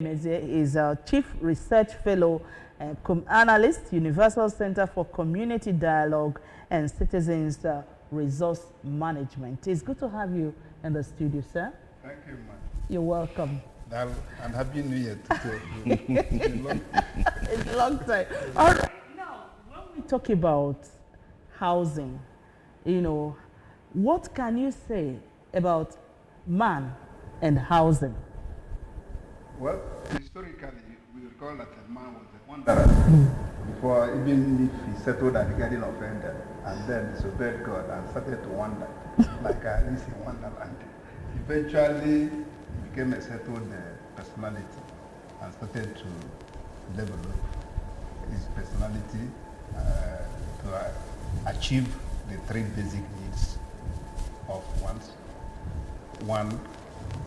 Is a Chief Research Fellow and Analyst, Universal Center for Community Dialogue and Citizens Resource Management. It's good to have you in the studio, sir. Thank you, man. You're welcome. And Happy New Year to you. It's a long time. All right. Now, when we talk about housing, what can you say about man and housing? Well, historically, we recall that a man was a wanderer before, even if he settled at the Garden of Eden and then disobeyed God and started to wander, like Alice in Wonderland. Eventually, he became a settled personality and started to develop his personality to achieve the three basic needs of one,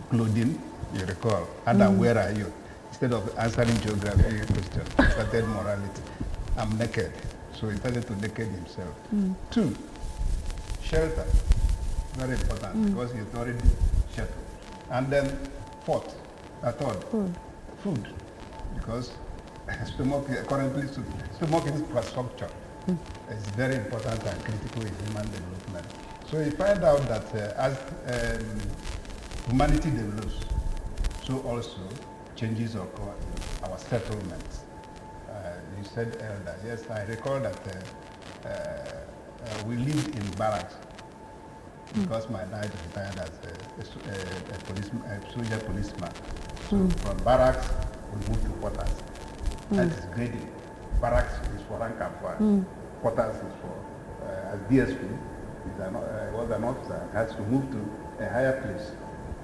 clothing. You recall, Adam, where are you? Instead of answering geography question, he started morality. I'm naked. So he started to naked himself. 2, shelter. Very important because he's already sheltered. And then third, food. Because stomach infrastructure is very important and critical in human development. So you find out that as humanity develops, so also changes occur in our settlements. You said earlier, yes, I recall that we lived in barracks because my dad retired as a soldier policeman. So from barracks, we moved to quarters. That is grading. Barracks is for rank and file. Quarters is for, as DSP, was an officer, has to move to a higher place.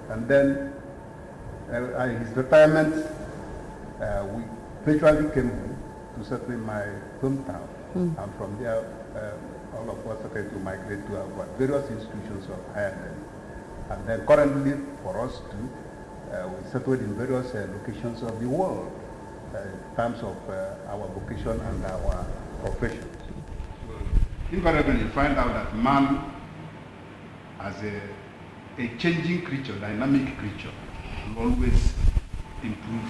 And then his retirement, we eventually came home to settle in my hometown. And from there, all of us started to migrate to our various institutions of higher learning. And then currently, for us too, we settled in various locations of the world in terms of our vocation and our profession. So, invariably, you find out that man, as a changing creature, dynamic creature, will always improve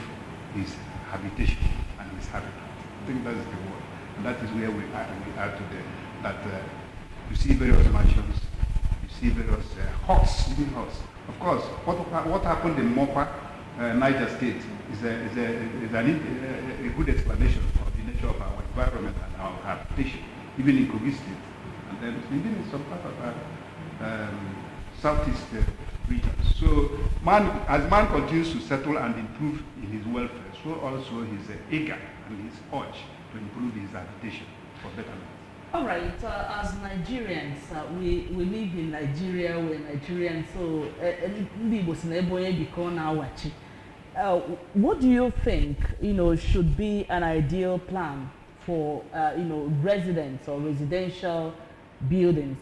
his habitation and his habitat. I think that is the word. And that is where we are today. That you see various mansions, you see various huts, living huts. Of course, what happened in Mopa, Niger State, is a good explanation of the nature of our environment and our habitation, even in Kogi State. And then even in some part of southeast regions. So as man continues to settle and improve in his welfare, so also he's eager and his urge to improve his habitation for betterment. All right, as Nigerians, we live in Nigeria, we're Nigerians, so what do you think, should be an ideal plan for, residents or residential buildings?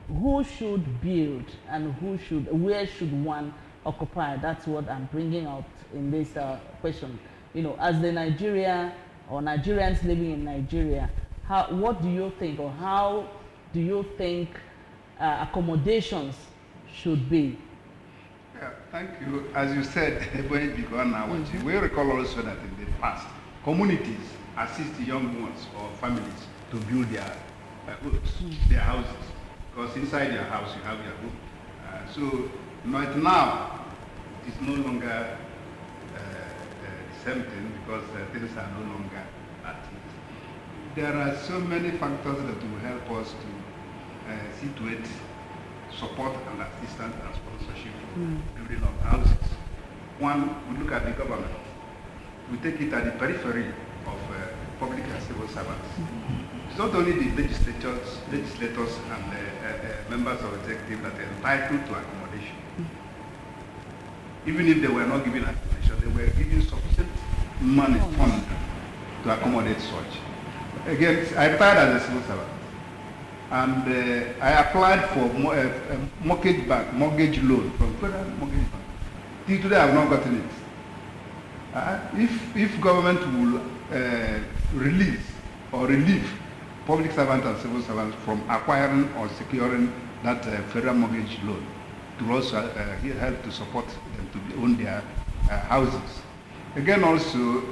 Who should build and where should one occupy? That's what I'm bringing out in this question. As the Nigeria or Nigerians living in Nigeria, what do you think, or how do you think accommodations should be? Yeah, thank you. As you said, we recall also that in the past, communities assist young ones or families to build their houses. Because inside your house you have your home. So right now, it is no longer the same thing because things are no longer at ease. There are so many factors that will help us to situate support and assistance and sponsorship for building of houses. One, we look at the government. We take it at the periphery of public and civil servants. It's not only the legislators and members of executive that are entitled to accommodation. Even if they were not given accommodation, they were given sufficient money fund to accommodate such. Again, I retired as a civil servant, and I applied for mortgage loan from Federal Mortgage Bank. Till today, I have not gotten it. If government will release or relieve public servants and civil servants from acquiring or securing that federal mortgage loan, to also help to support them to own their houses. Again, also,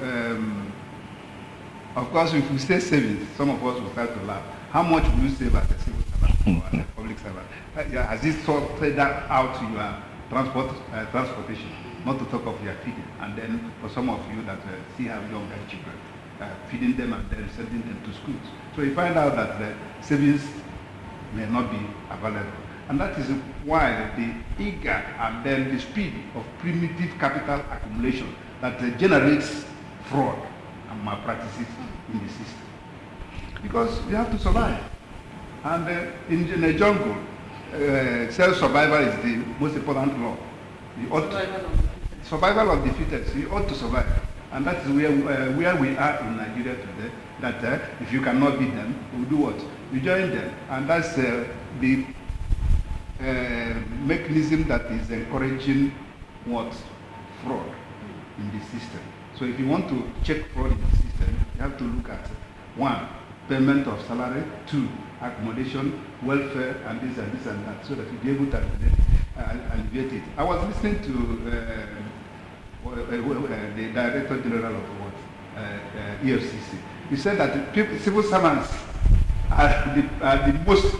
of course, if we say savings, some of us will start to laugh. How much will you save as a civil servant or as a public servant? Has it sorted that out to your transportation? Not to talk of your feeding. And then for some of you that still have younger children, feeding them and then sending them to schools. So you find out that the savings may not be available. And that is why the eager and then the speed of primitive capital accumulation that generates fraud and malpractices in the system. Because you have to survive. And in a jungle, self-survival is the most important law. Survival of the fittest. You ought to survive. And that is where we are in Nigeria today, that if you cannot beat them, you do what? You join them. And that's the mechanism that is encouraging what? Fraud in the system. So if you want to check fraud in the system, you have to look at 1, payment of salary, 2, accommodation, welfare, and this and this and that, so that you'll be able to alleviate it. I was listening to the Director General of what? EFCC. He said that civil servants are the most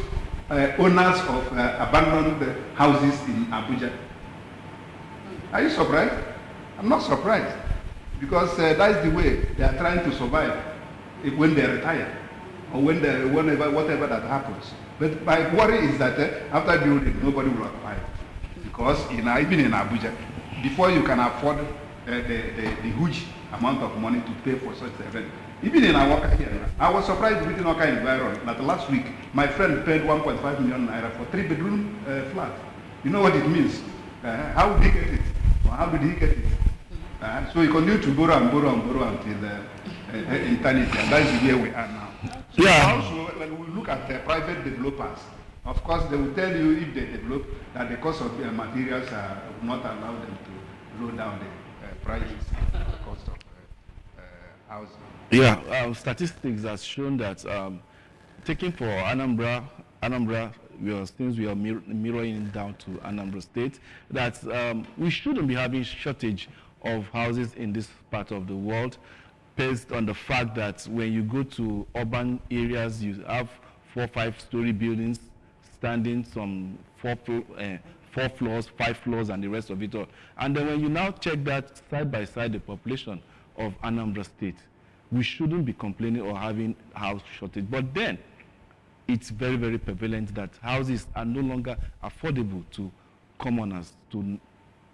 owners of abandoned houses in Abuja. Are you surprised? I'm not surprised, because that's the way they are trying to survive when they retire or whatever that happens. But my worry is that after building, nobody will occupy it, because even in Abuja, before you can afford the huge amount of money to pay for such an event. Even in Awaka here, I was surprised within Awaka environment that last week my friend paid 1.5 million naira for 3-bedroom flat. You know what it means? How did he get it? Or how did he get it? So he continued to borrow until eternity, and that's where we are now. So also, when we look at private developers, of course, they will tell you if they develop that the cost of their materials will not allow them to lower down the prices and the cost of housing. Yeah, statistics has shown that taking for Anambra, since we are mirroring down to Anambra State, that we shouldn't be having shortage of houses in this part of the world, based on the fact that when you go to urban areas, you have 4-5-story buildings standing, some 4 floors, 5 floors, and the rest of it all. And then when you now check that side by side, the population of Anambra State, we shouldn't be complaining or having house shortage. But then, it's very, very prevalent that houses are no longer affordable to commoners, to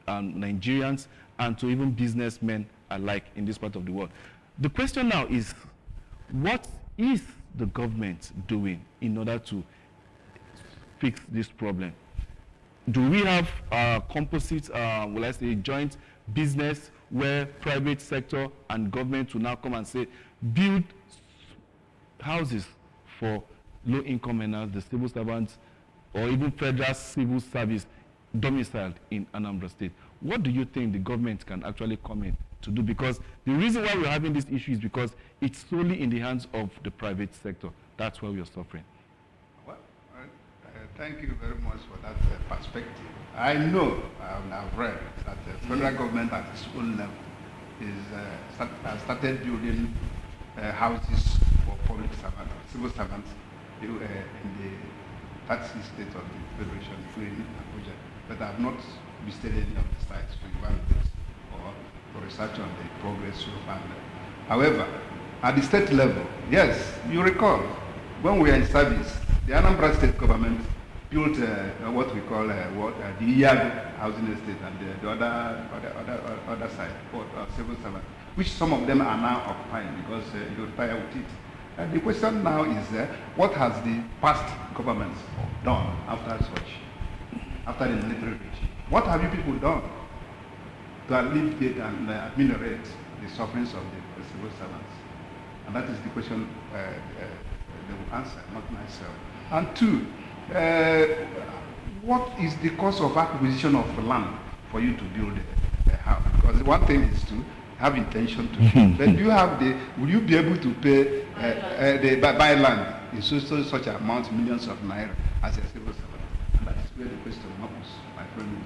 Nigerians, and to even businessmen alike in this part of the world. The question now is, what is the government doing in order to fix this problem? Do we have composite, will I say, joint business where private sector and government will now come and say, build houses for low-income earners, the civil servants, or even federal civil service domiciled in Anambra State? What do you think the government can actually come in to do? Because the reason why we're having this issue is because it's solely in the hands of the private sector. That's why we are suffering. Well, thank you very much for that perspective. I know, I've read that the federal government at its own level has started building houses for public servants, civil servants in the 30 states of the Federation, including Abuja. But I have not visited any of the sites to evaluate or for research on the progress so far. However, at the state level, yes, you recall, when we were in service, the Anambra State government built what we call the Iyago housing estate, and the other side, for civil servants, which some of them are now occupying because you retire with it. And the question now is, what has the past governments done after the military regime? What have you people done to alleviate and ameliorate the sufferings of the civil servants? And that is the question they will answer, not myself. And 2, what is the cost of acquisition of land for you to build a house? Because one thing is to have intention to build, but will you be able to pay buy land in such amount, millions of naira, as a civil servant? And that is where the question comes, my friend.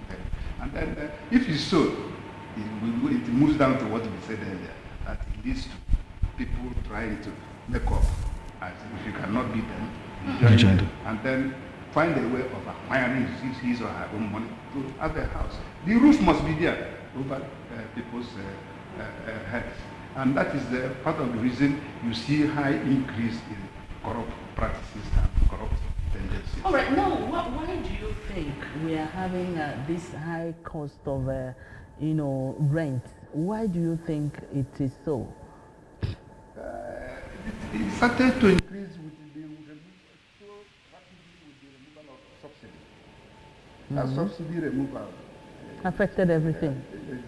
And then, if you so, it moves down to what we said earlier, that it leads to people trying to make up as if you cannot beat them, join them, and then find a way of acquiring his or her own money to have a house. The roof must be there over people's heads. And that is part of the reason you see high increase in corrupt practices and corrupt tendencies. All right, now, why do you think we are having this high cost of, rent? Why do you think it is so? It started to increase with the so rapidly with the removal of subsidy. That subsidy removal Affected everything.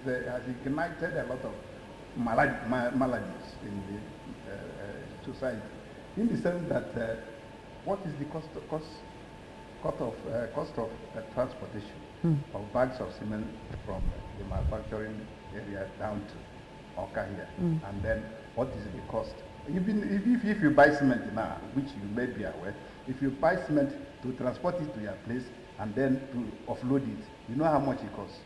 Has ignited a lot of maladies in the society, in the sense that what is the cost of transportation of bags of cement from the manufacturing area down to Oka here, and then what is the cost? Even if you buy cement now, which you may be aware, if you buy cement to transport it to your place and then to offload it, you know how much it costs.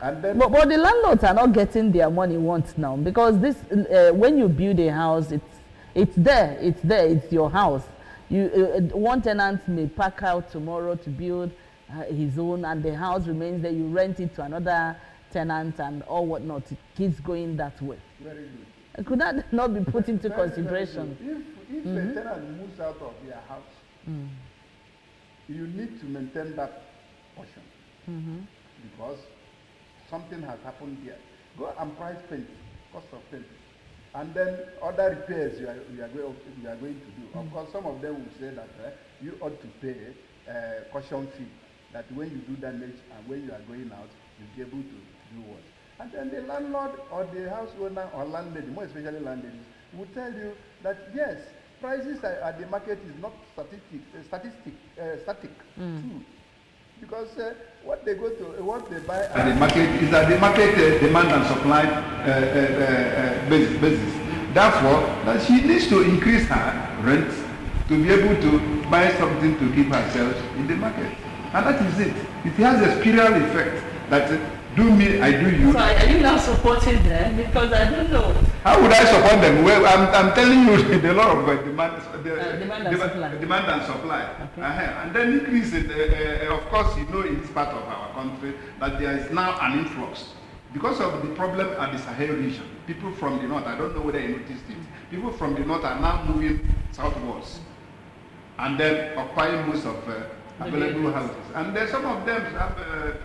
And then But the landlords are not getting their money once now, because this when you build a house, it's there, it's your house. You one tenant may pack out tomorrow to build his own, and the house remains there. You rent it to another tenant and all whatnot. It keeps going that way. very good. Could that not be put into consideration? If a tenant moves out of their house, you need to maintain that portion because something has happened here. Go and price paint, cost of paint, and then other repairs you are going to do. Of course, some of them will say that you ought to pay a caution fee, that when you do damage and when you are going out, you'll be able to do what. And then the landlord or the house owner or landlady, more especially landladies, will tell you that yes, prices at the market is not static too. Because what they buy at the market is at the market demand and supply basis. Therefore, that she needs to increase her rent to be able to buy something to keep herself in the market. And that is it. It has a spiral effect that do me, I do you. So are you now supporting them? Because I don't know. How would I support them? Well, I'm telling you the law of demand and supply. Okay. And then increase it. Of course, you know, in this part of our country that there is now an influx because of the problem at the Sahel region. People from the north, I don't know whether you noticed it. People from the north are now moving southwards and then occupying most of available houses. And then some of them have a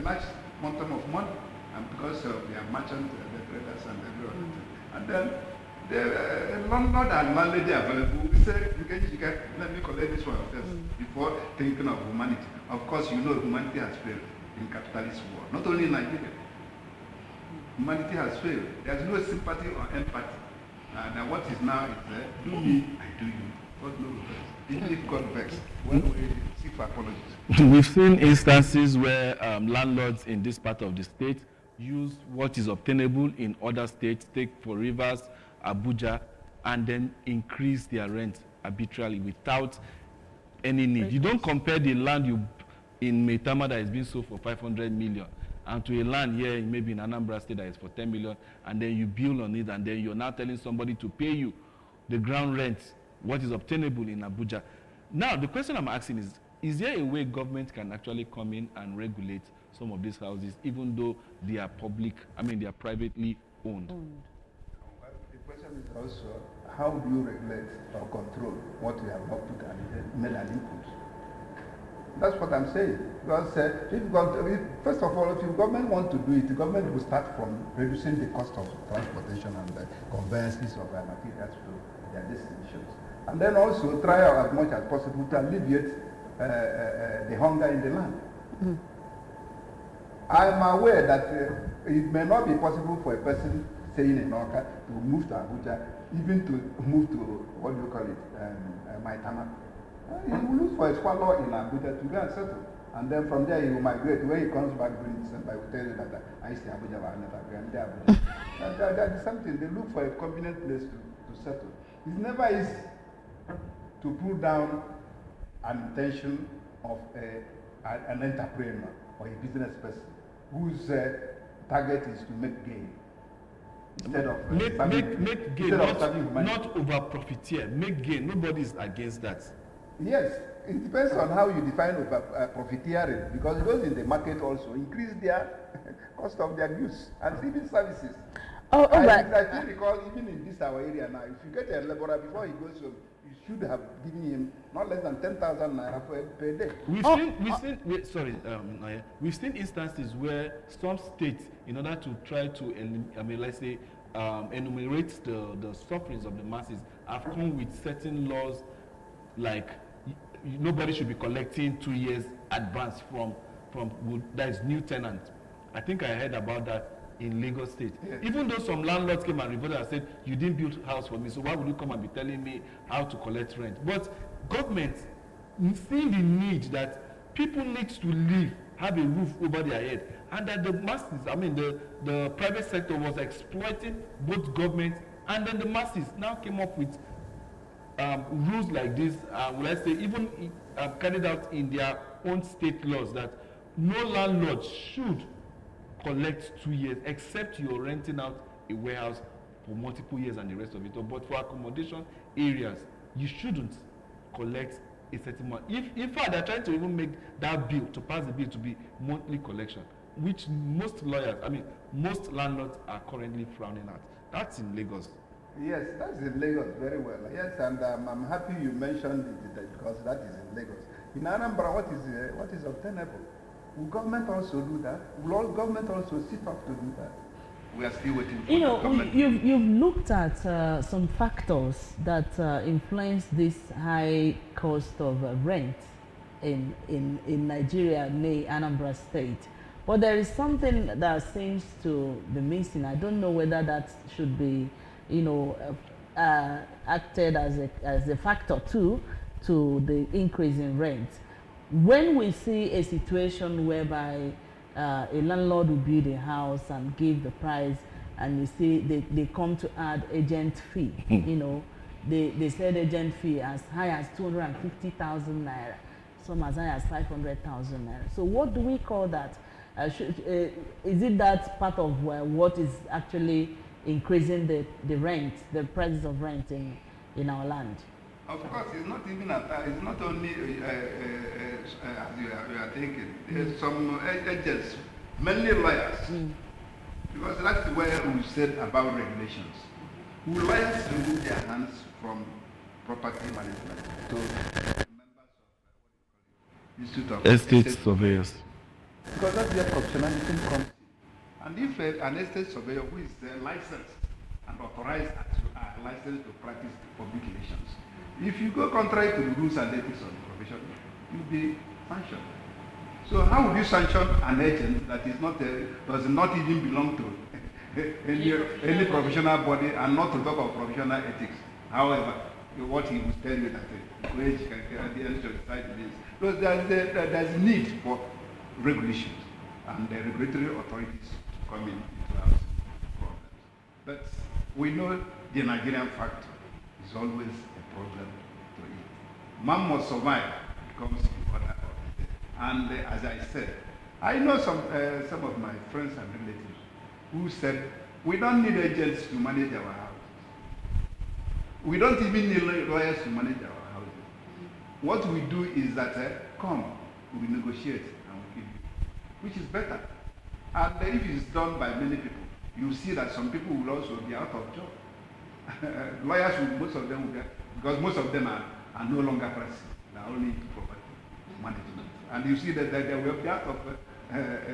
large quantum of money, and because of their merchant, the traders, and everyone. And then the landlord and landlady available. We say, let me collect this one first before thinking of humanity. Of course, you know humanity has failed in capitalist war. Not only in Nigeria. Humanity has failed. There's no sympathy or empathy. And what is now is do me, I do you. God knows best. Even if God vexed, when we seek for apologies. We've seen instances where landlords in this part of the state use what is obtainable in other states, take for Rivers, Abuja, and then increase their rent arbitrarily without any need. You don't compare the land in Maitama that is being sold for 500 million and to a land here maybe in Anambra state that is for 10 million, and then you build on it, and then you're now telling somebody to pay you the ground rent, what is obtainable in Abuja. Now, the question I'm asking is there a way government can actually come in and regulate some of these houses, even though they are they are privately owned? Well, the question is also, how do you regulate or control what you have not put and made an input? That's what I'm saying. Because first of all, if the government want to do it, the government will start from reducing the cost of transportation and the conveyances of materials to their destinations. And then also try out as much as possible to alleviate the hunger in the land. I'm aware that it may not be possible for a person staying in Oka to move to Abuja, even to move to, what do you call it, Maitama. He will look for a swallow in Abuja to go and settle. And then from there he will migrate. When he comes back during December, he will tell you that I stay Abuja, but I never go. I'm there Abuja. That is something. They look for a convenient place to settle. It's never easy to pull down an intention of an entrepreneur or a business person whose target is to make gain instead of make gain, instead of serving humanity. not over profiteer. Make gain. Nobody is against that. Yes, it depends on how you define profiteering, because those in the market also increase their cost of their goods and even services. Oh, all right. I still recall, even in this our area now, if you get a laborer before he goes home, you should have given him not less than 10,000 naira per day. We've seen instances where some states, in order to try to, enumerate the sufferings of the masses, have come with certain laws, like nobody should be collecting 2 years advance from that is new tenant. I think I heard about that in Lagos State. Yes. Even though some landlords came and reported and said, you didn't build house for me, so why would you come and be telling me how to collect rent? But government, seeing the need that people need to live, have a roof over their head, and that the masses, the private sector was exploiting both government and then the masses, now came up with rules like this, let's say even carried out in their own state laws, that no landlord should collect 2 years except you're renting out a warehouse for multiple years and the rest of it. But for accommodation areas, you shouldn't collect a certain amount. If in fact they're trying to even make that bill, to pass the bill to be monthly collection, which most landlords are currently frowning at. That's in Lagos. Yes, that's in Lagos very well. Yes, and I'm happy you mentioned it because that is in Lagos. In Anambra, what is obtainable? Will government also do that? Will all government also sit up to do that? We are still waiting for government. You've looked at some factors that influence this high cost of rent in Nigeria, nay Anambra State. But there is something that seems to be missing. I don't know whether that should be, acted as a factor too to the increase in rent. When we see a situation whereby a landlord will build a house and give the price, and you see they come to add agent fee, they said agent fee as high as 250,000 naira, some as high as 500,000 naira. So what do we call that? Is it that part of what is actually increasing the rent, the prices of rent in our land? Of course, it's not even it's not only as you are thinking. There's some agents, mainly lawyers, because that's where we said about regulations. Will lawyers remove their hands from property management to members of Institute of Estate surveyors? Because that's where professionalism comes in. And if an estate surveyor who is licensed and authorized licensed to practice public relations, if you go contrary to the rules and ethics of the profession, you'll be sanctioned. So how would you sanction an agent that is does not even belong to any professional body, and not to talk of professional ethics? However, what he will tell you that wage at the end of the side is. So there's a need for regulations and the regulatory authorities to come into our problems. But we know the Nigerian factor is always a problem to it. Man must survive, becomes the order of the day. And as I said, I know some of my friends and relatives who said, we don't need agents to manage our houses. We don't even need lawyers to manage our houses. What we do is that, come, we negotiate and we give you, which is better. And if it's done by many people, you see that some people will also be out of job. Lawyers, most of them will get, because most of them are no longer practicing, they are only into property management. And you see that they will be out of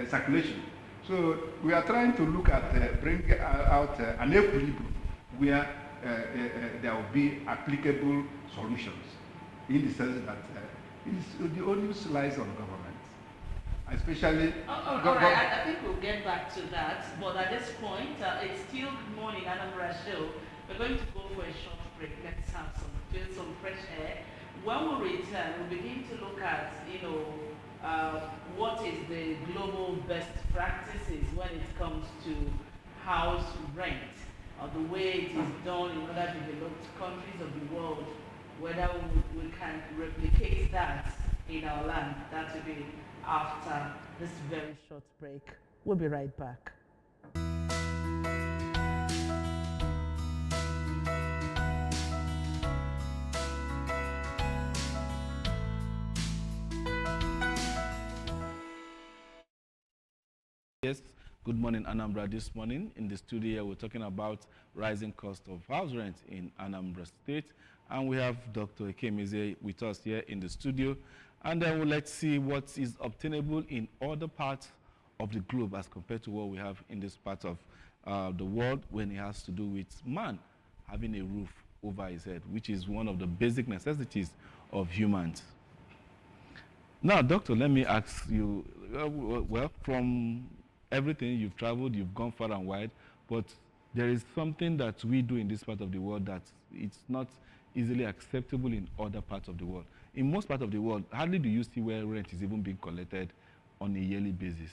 circulation. So we are trying to look at, bring out an equilibrium where there will be applicable solutions, in the sense that the onus lies on government, especially. All right, I think we'll get back to that. But at this point, it's still Good Morning Anambra show. We're going to go for a short break. Let's have feel some fresh air. When we return, we'll begin to look at, what is the global best practices when it comes to house rent, or the way it is done in other developed countries of the world, whether we can replicate that in our land. That will be after this very short break. We'll be right back. Yes, good morning, Anambra. This morning in the studio, we're talking about rising cost of house rent in Anambra State. And we have Dr. Ekemize with us here in the studio. And then let's see what is obtainable in other parts of the globe as compared to what we have in this part of the world when it has to do with man having a roof over his head, which is one of the basic necessities of humans. Now, doctor, let me ask you, well, from everything you've traveled, you've gone far and wide, but there is something that we do in this part of the world that it's not easily acceptable in other parts of the world. In most parts of the world, hardly do you see where rent is even being collected on a yearly basis,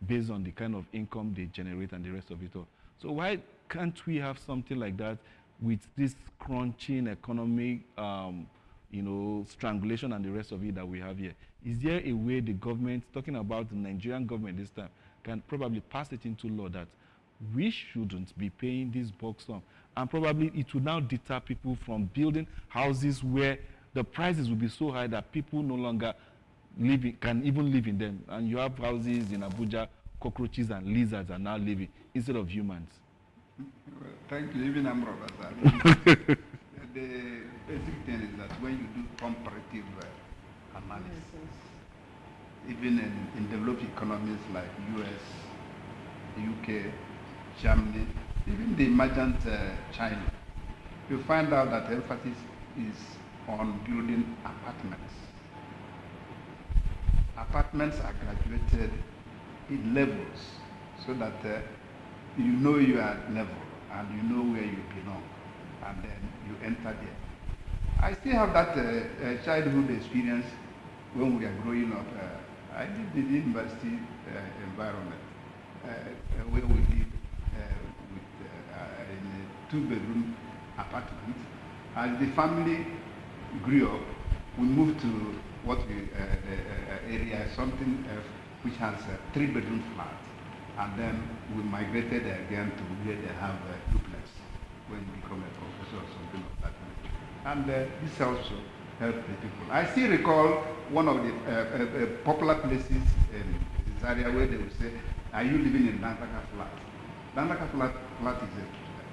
based on the kind of income they generate and the rest of it all. So why can't we have something like that with this crunching economic, strangulation and the rest of it that we have here? Is there a way the government, talking about the Nigerian government this time, can probably pass it into law that we shouldn't be paying this bulk sum? And probably it will now deter people from building houses where the prices will be so high that people no longer can even live in them. And you have houses in Abuja, cockroaches and lizards are now living instead of humans. Well, thank you, even Anambra. The basic thing is that when you do comparative analysis, even in developed economies like US, UK, Germany, even the emergent China, you find out that the emphasis is on building apartments. Apartments are graduated in levels so that you know your level and you know where you belong, and then you enter there. I still have that childhood experience when we are growing up. I lived in the university environment where we lived in a 2-bedroom apartment. As the family grew up, we moved to what we area, something which has a 3-bedroom flat. And then we migrated again to where they have a duplex when you become a professor or something of that nature. And this also helped the people. I still recall one of the popular places in this area where they would say, are you living in Dandaka flat? Dandaka flat is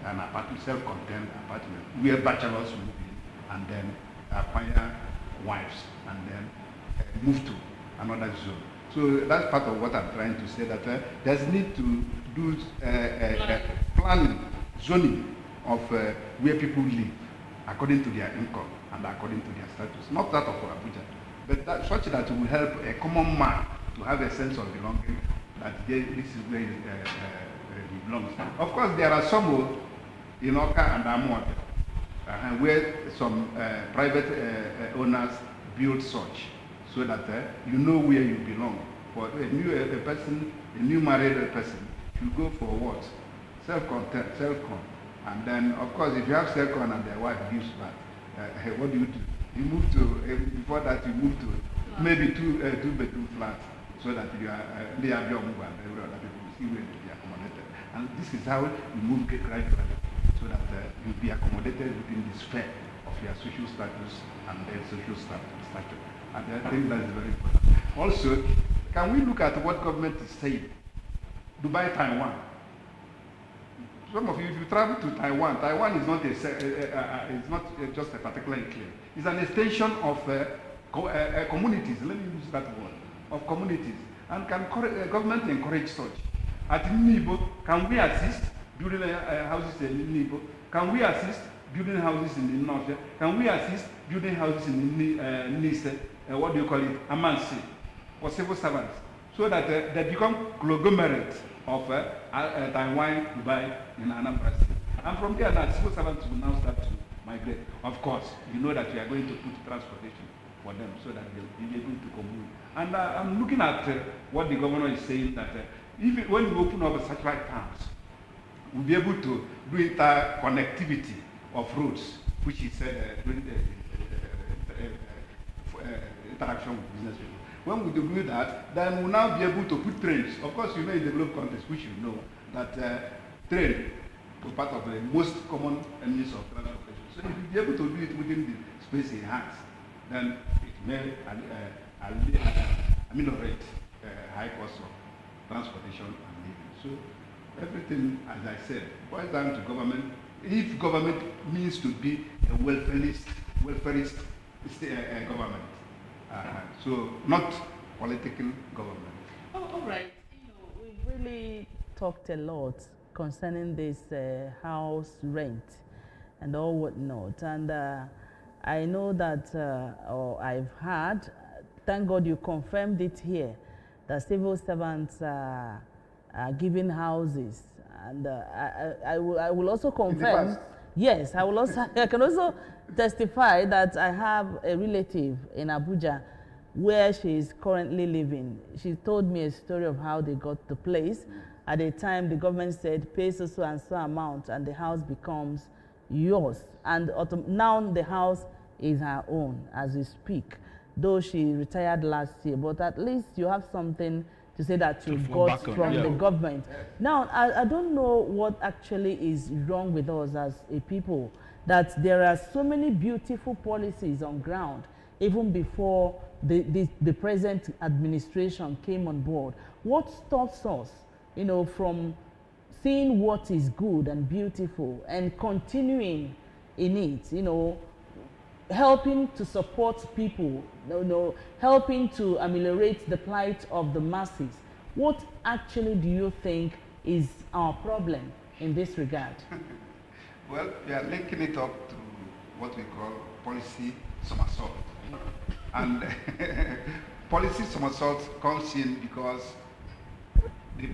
an apartment, self-contained apartment where bachelors move in and then acquire wives and then move to another zone. So that's part of what I'm trying to say, that there's need to do planning, zoning of where people live according to their income and according to their status. Not that of Abuja, but such that will help a common man to have a sense of belonging, that this is where he belongs. Of course, there are some in Oka and Amuate, where some private owners build such, so that you know where you belong. For a new married person, you go for what? Self-content, self-con. And then, of course, if you have self-con and their wife gives back, what do? You move to, before that you move to maybe two-bedroom flat, so that you are, they have your move and every other people will see where they be accommodated. And this is how you move gradually, so that you'll be accommodated within the sphere of your social status and their social stature. And I think that is very important. Also, can we look at what government is saying? Dubai, Taiwan. Some of you, if you travel to Taiwan, Taiwan is not it's not just a particular enclave. It's an extension of communities. Let me use that word, of communities. And can government encourage such? At Nibo, can we assist building houses in Nibo? Can we assist building houses in the north? Can we assist building houses in Nice? What do you call it? Amansi, for civil servants, so that they become conglomerate of Taiwan, Dubai, in Anambra State. And from there, now civil servants will now start to migrate. Of course, you know that you are going to put transportation for them so that they'll be able to commute. And I'm looking at what the governor is saying, that even when we open up satellite towns, we'll be able to do interconnectivity of roads, which is during the interaction with business people. When we do that, then we'll now be able to put trains. Of course, you know in developed countries, which you know, that train was part of the most common means of transportation. So if you be able to do it within the space enhanced, then it may ameliorate high cost of transportation and living. So everything, as I said, boils down to government. If government means to be a welfarist government, so not political government. Oh, all right. We've really talked a lot concerning this house rent and all whatnot, and I know that, or I've heard, thank God you confirmed it here, that civil servants are given houses, and I will also confirm. Yes, I will also. I can also testify that I have a relative in Abuja where she is currently living. She told me a story of how they got the place. At the time, the government said pay so and so amount, and the house becomes yours. And now the house is her own as we speak. Though she retired last year, but at least you have something to say that you got from the government. Now, I don't know what actually is wrong with us as a people, that there are so many beautiful policies on ground, even before the present administration came on board. What stops us, from seeing what is good and beautiful and continuing in it, helping to support people, helping to ameliorate the plight of the masses? What actually do you think is our problem in this regard? Well, we are linking it up to what we call policy somersault. And policy somersault comes in because the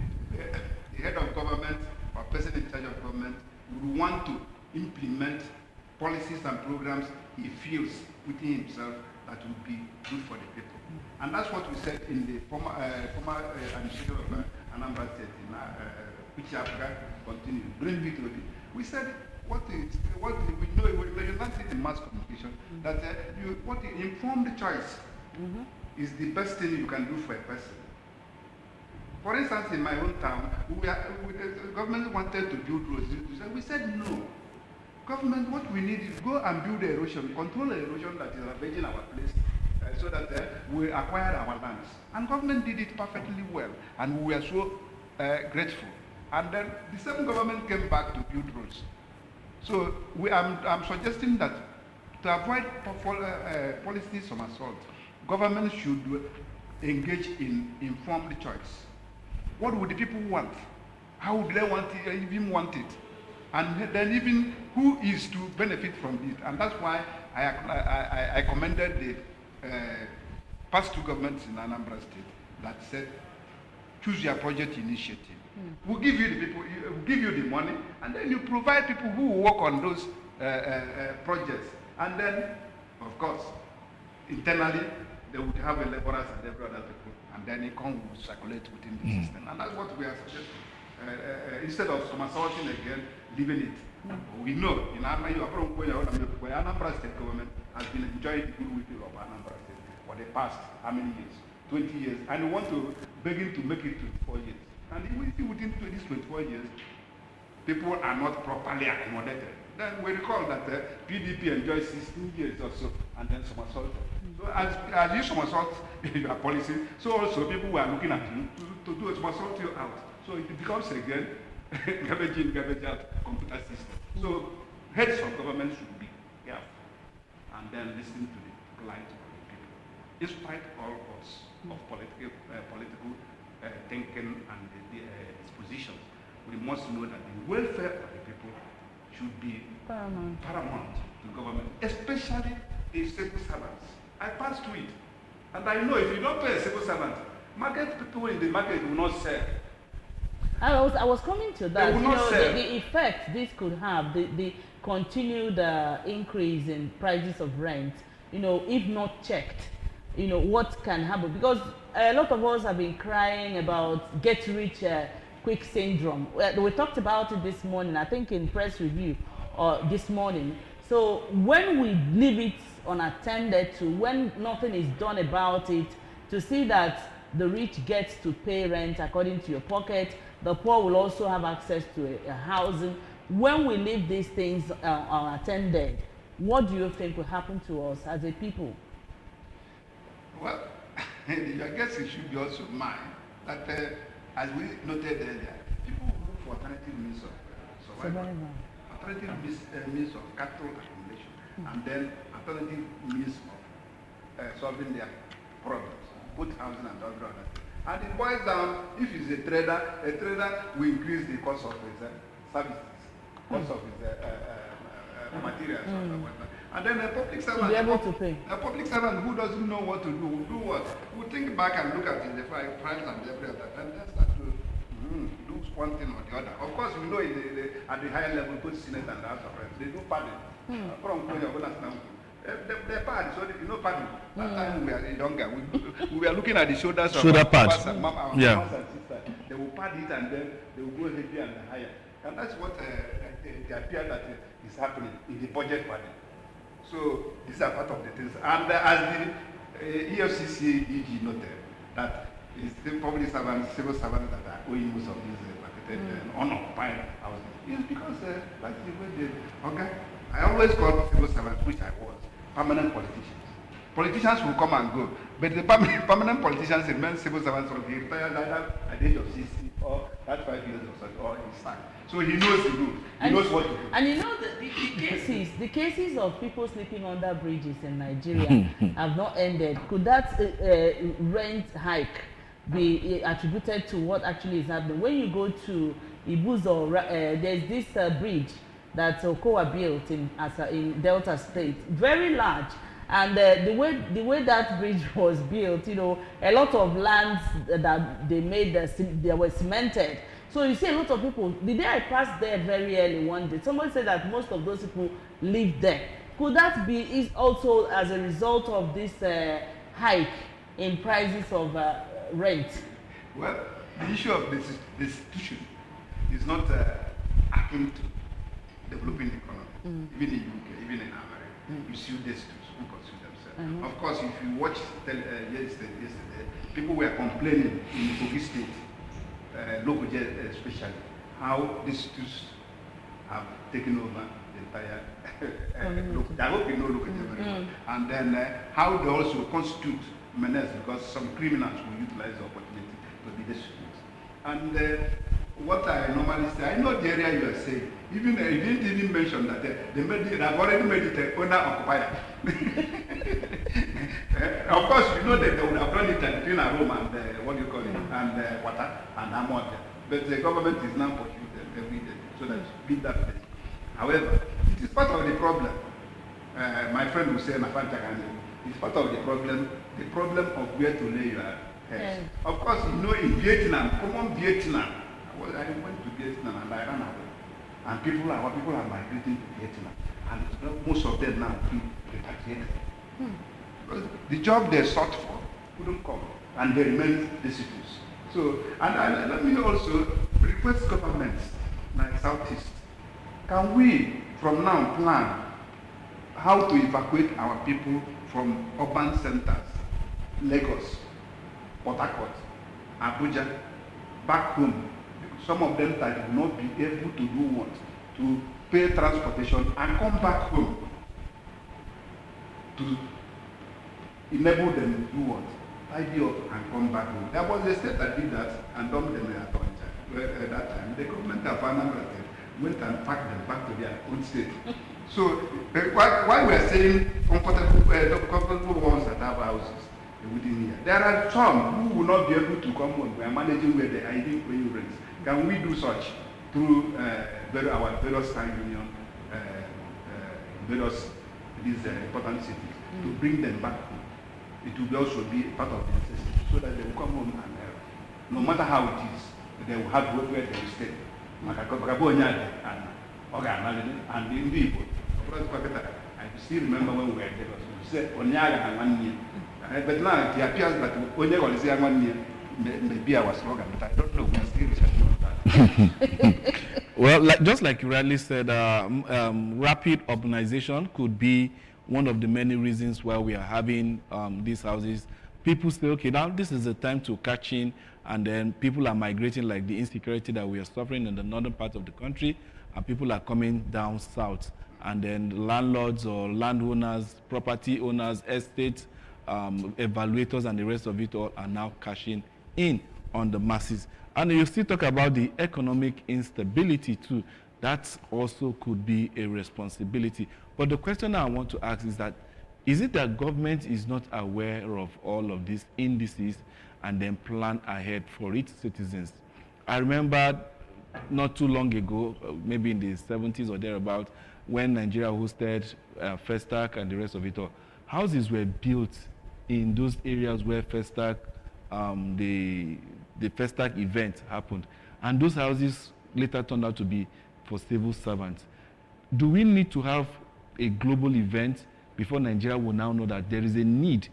head of government or person in charge of government would want to implement policies and programs he feels within himself that would be good for the people. And that's what we said in the former administration of Anambra State, which Africa continued. Bring me to it. We said what we know, we learned it in mass communication, that informed choice is the best thing you can do for a person. For instance, in my hometown, the government wanted to build roads. We said no. Government, what we need is go and build erosion, control the erosion that is ravaging our place, so that we acquire our lands. And government did it perfectly well, and we were so grateful. And then the same government came back to build roads. So I'm suggesting that to avoid policy somersault, government should engage in informed choice. What would the people want? How would they want it, even want it? And then even who is to benefit from it? And that's why I commended the past two governments in Anambra State that said, choose your project initiative. We'll give you the people, we'll give you the money, and then you provide people who will work on those projects. And then, of course, internally, they would have a laborers and every other people, and then income will circulate within the system. And that's what we are suggesting. Instead of somersaulting again, leaving it. We know in Anambra State government has been enjoying the goodwill of Anambra State for the past how many years? 20 years. And we want to begin to make it 24 years. And if within these 24 years, people are not properly accommodated, then we recall that PDP enjoys 16 years or so, and then somersault. So as you somersault your policy, so also people were looking at you to do a somersault you out. So it becomes again garbage in, garbage out computer system. So heads of government should be careful and then listen to the plight of the people. Despite all odds of political thinking and the dispositions, we must know that the welfare of the people should be paramount to government, especially the civil servants. I passed through it, and I know if you don't pay a civil servant, market people in the market will not sell. I was coming to that. The effect this could have, the continued increase in prices of rent, if not checked, what can happen? Because a lot of us have been crying about get rich quick syndrome. We talked about it this morning, I think in press review this morning. So when we leave it unattended to, when nothing is done about it, to see that the rich get to pay rent according to your pocket. The poor will also have access to a housing. When we leave these things unattended, what do you think will happen to us as a people? Well, I guess it should be also mind that, as we noted earlier, people look for alternative means of survival, alternative means of capital accumulation, and then alternative means of solving their problems, both housing and other things. And it boils down, if he's a trader will increase the cost of his services, cost of his materials, or whatnot. And then a public servant, a public servant who doesn't know what to do, will do what? Will think back and look at the price and every other, and then start to do one thing or the other. Of course, we know at the higher level, both Senate and the House of Reps, they do pardon. They pardon, so you know pardon. That time we were younger, we were looking at the shoulders of our mothers and sisters. They will pardon it and then they will go heavier and higher. And that's what it appears that is happening in the budget pardon. So these are part of the things. And as the EFCC EG noted, that it's the public servants, civil servants that are owing most of these unoccupied houses. It's because that's the way they, okay. I always call civil servants, which I was, permanent politicians. Politicians will come and go, but the permanent politicians remain civil servants until he retires either at the age of 60 or that 5 years or he's sacked. So he knows the rules. He knows what to do. And you know the cases of people sleeping under bridges in Nigeria have not ended. Could that rent hike be attributed to what actually is happening? When you go to Ibuzo, there's this bridge that Okowa built in Delta State, very large. And the way that bridge was built, you know, a lot of lands that they made, they were cemented. So you see a lot of people, the day I passed there very early one day, somebody said that most of those people live there. Could that be also as a result of this hike in prices of rent? Well, the issue of this institution is not akin to developing the economy. Even in UK, even in America, you see these who pursue themselves. Of course, if you watch yesterday, people were complaining in Kogi State, local jail especially, how these institutes have taken over the entire local. I hope you know local jail very well. And then how they also constitute menace because some criminals will utilize the opportunity to be the students. And what I normally say, I know the area you are saying. Even you didn't even mention that they have already made it owner occupier. Of course, you know that they would have done it between a room and what do you call it, and water and ammonia. But the government is now pursuing them every day so that you beat that place. However, it is part of the problem. My friend will say, it's part of the problem of where to lay your heads. Of course, you know in Vietnam, common Vietnam, I went to Vietnam and I ran away. And people are migrating to Vietnam. And most of them now feel repatriated. Because the job they sought for couldn't come. And they remain destitute. So, and let me also request governments like Southeast. Can we, from now, plan how to evacuate our people from urban centers, Lagos, Port Harcourt, Abuja, back home? Some of them that will not be able to do what? To pay transportation and come back home to enable them to do what? Tidy up and come back home. There was a state that did that and dumped them at that time. The government of Anambra went and packed them back to their own state. So why we are saying comfortable ones that have houses within here, there are some who will not be able to come home. We are managing where they are paying rents. Can we do such through our various time union, various these important cities to bring them back home? It will also be part of the necessity so that they will come home and no matter how it is, they will have where they will stay. And in the I still remember when we were there, we said Onyaga and 1 year. But now it appears that Onyaga is 1 year. Maybe our slogan, but I don't know. We are still researching on that. Well, just like you rightly said, rapid urbanization could be one of the many reasons why we are having these houses people say, okay, now this is the time to catch in, and then people are migrating, like the insecurity that we are suffering in the northern part of the country, and people are coming down south. And then landlords or landowners, property owners, estate evaluators, and the rest of it all are now cashing in on the masses. And you still talk about the economic instability too. That also could be a responsibility. But the question I want to ask is that, is it that government is not aware of all of these indices and then plan ahead for its citizens? I remember not too long ago, maybe in the 70s or thereabout, when Nigeria hosted Festac and the rest of it all, houses were built in those areas where Festac, the Festac event happened. And those houses later turned out to be for civil servants. Do we need to have a global event before Nigeria will now know that there is a need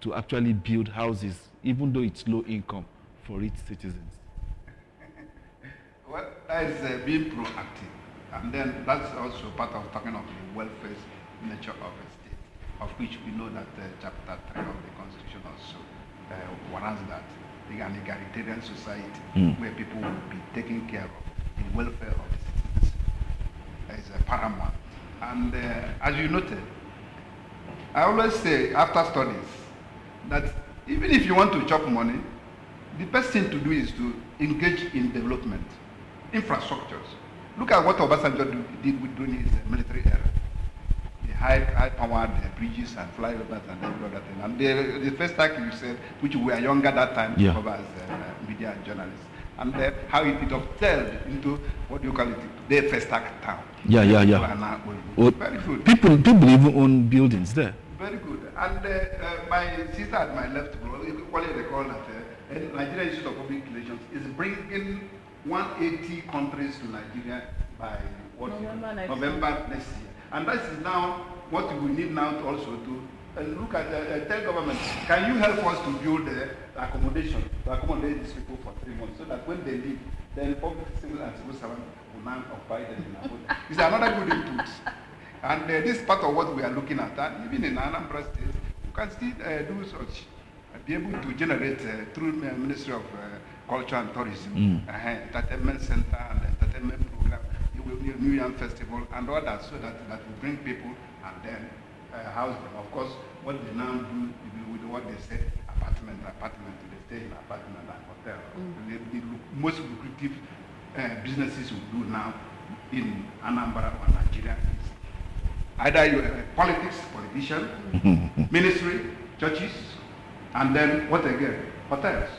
to actually build houses, even though it's low income, for its citizens? Well, that is being proactive. And then that's also part of talking of the welfare nature of a state, of which we know that Chapter 3 of the Constitution also warrants that an egalitarian society where people will be taken care of, the welfare of the citizens is paramount. And as you noted, I always say after studies that even if you want to chop money, the best thing to do is to engage in development, infrastructures. Look at what Obasanjo did during his military era. The high-powered bridges and flyovers and every other thing. And the first time you said, which we were younger that time, to cover as media and journalists, and how it dovetailed into what do you call it, the Festac town. Yeah. Very good. People even own buildings there. Very good. And my sister at my left, what they call that, Nigeria Institute of Public Relations is bringing 180 countries to Nigeria by November next year. And that is now what we need now to also to look at, tell government, can you help us to build accommodation to accommodate these people for 3 months so that when they leave, then public civil and civil servants will now occupy them in Abuja. It's another good input. And this is part of what we are looking at. And even in Anambra State, you can still do such, be able to generate through the Ministry of Culture and Tourism, entertainment center and entertainment program, New Year Festival and others, so that will bring people and then house them. Of course, what they now do with what they say, apartment, they stay in apartment and hotel. The most lucrative businesses we do now in Anambra or Nigeria is either you politics, politician, ministry, churches, and then what again? Hotels.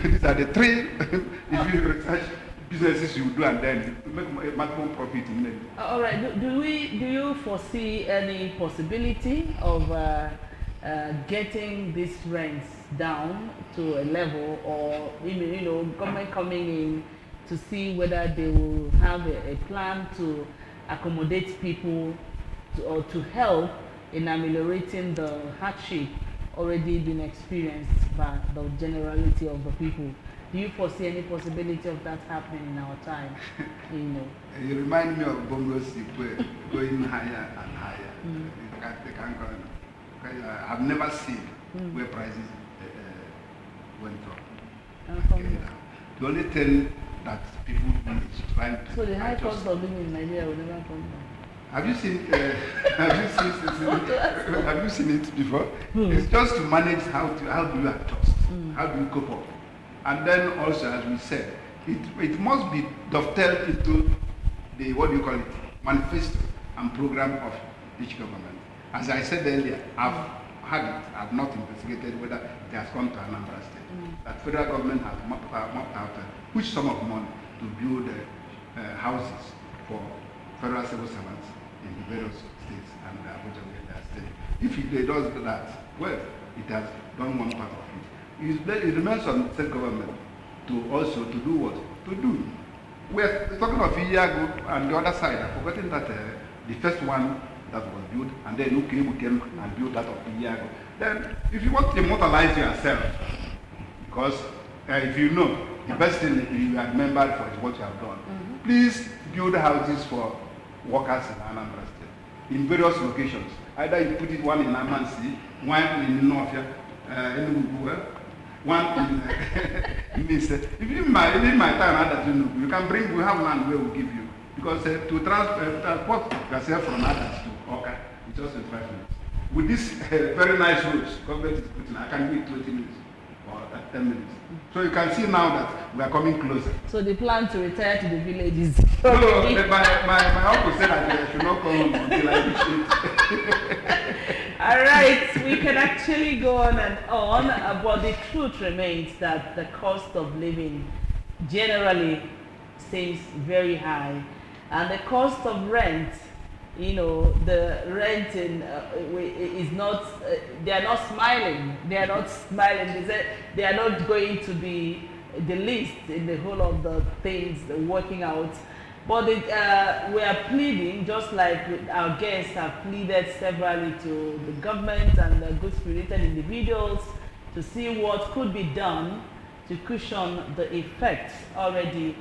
These are the three, if you research businesses you do, and then you make maximum profit in them. All right. Do you foresee any possibility of getting these rents down to a level, or government coming in to see whether they will have a plan to accommodate people or to help in ameliorating the hardship already been experienced by the generality of the people? Do you foresee any possibility of that happening in our time? You remind me of Bongo Sipwe going higher and higher. They can't go on. I've never seen where prices went up. The only thing that people do is trying to. So the high cost of living in Nigeria will never come down. Have you seen? Have you seen it before? It's just to manage how do you adjust, how do you cope up, and then also, as we said, it must be dovetailed into the manifesto and program of each government. As I said earlier, I've had it. I've not investigated whether it has come to Anambra State. That federal government has mapped out a huge sum of money to build houses for federal civil servants in the various states and Abuja where they are staying. If it does that, well, it has done one part of it. It remains on the state government to also to do what? To do. We're talking of Iyago and the other side. I've forgotten that the first one that was built, and then Ukebu came and built that of Iyago. Then, if you want to immortalize yourself, because if you know, the best thing you are remembered for is what you have done. Please build houses for workers in Anambra State in various locations. Either you put it one in Amansi, one in Northia, One means if my time that you can bring, we have land where we give you. Because to transport yourself from others to Oka, it's just 5 minutes. With this very nice roads, government is putting, I can do it 20 minutes or 10 minutes. So you can see now that we are coming closer. So the plan to retire to the village is No, my uncle said that I should not come home until I reach it. All right, we can actually go on and on, but the truth remains that the cost of living generally seems very high, and the cost of rent, the renting is not, they are not smiling. They are not smiling. They say they are not going to be the least in the whole of the things working out. But we are pleading, just like our guests have pleaded severally to the government and the good-spirited individuals to see what could be done to cushion the effects already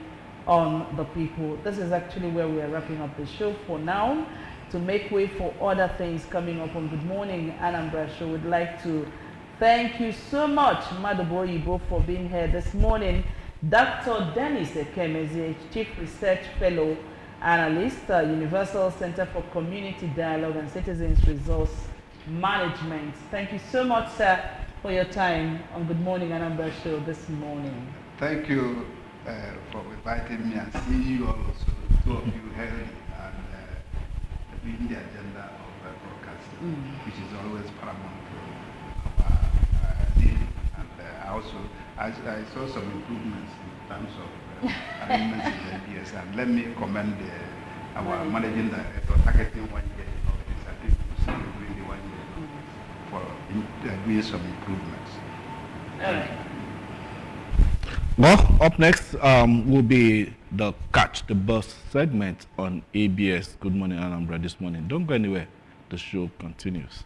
on the people. This is actually where we are wrapping up the show for now. To make way for other things coming up on Good Morning Anambra show, we'd like to thank you so much, Madobo Yibo, for being here this morning. Dr. Dennis Ekemezi, Chief Research Fellow Analyst, Universal Center for Community Dialogue and Citizens Resource Management. Thank you so much, sir, for your time on Good Morning Anambra show this morning. Thank you for inviting me, and seeing you also, two of you held and leading the agenda of broadcasting, which is always paramount to our living. And also, I saw some improvements in terms of arrangements in the ABS, and let me commend our managing director targeting 1 year in office. I think we should be doing the 1 year for doing some improvements. Well, up next will be the Catch the Bus segment on ABS Good Morning Anambra this morning. Don't go anywhere. The show continues.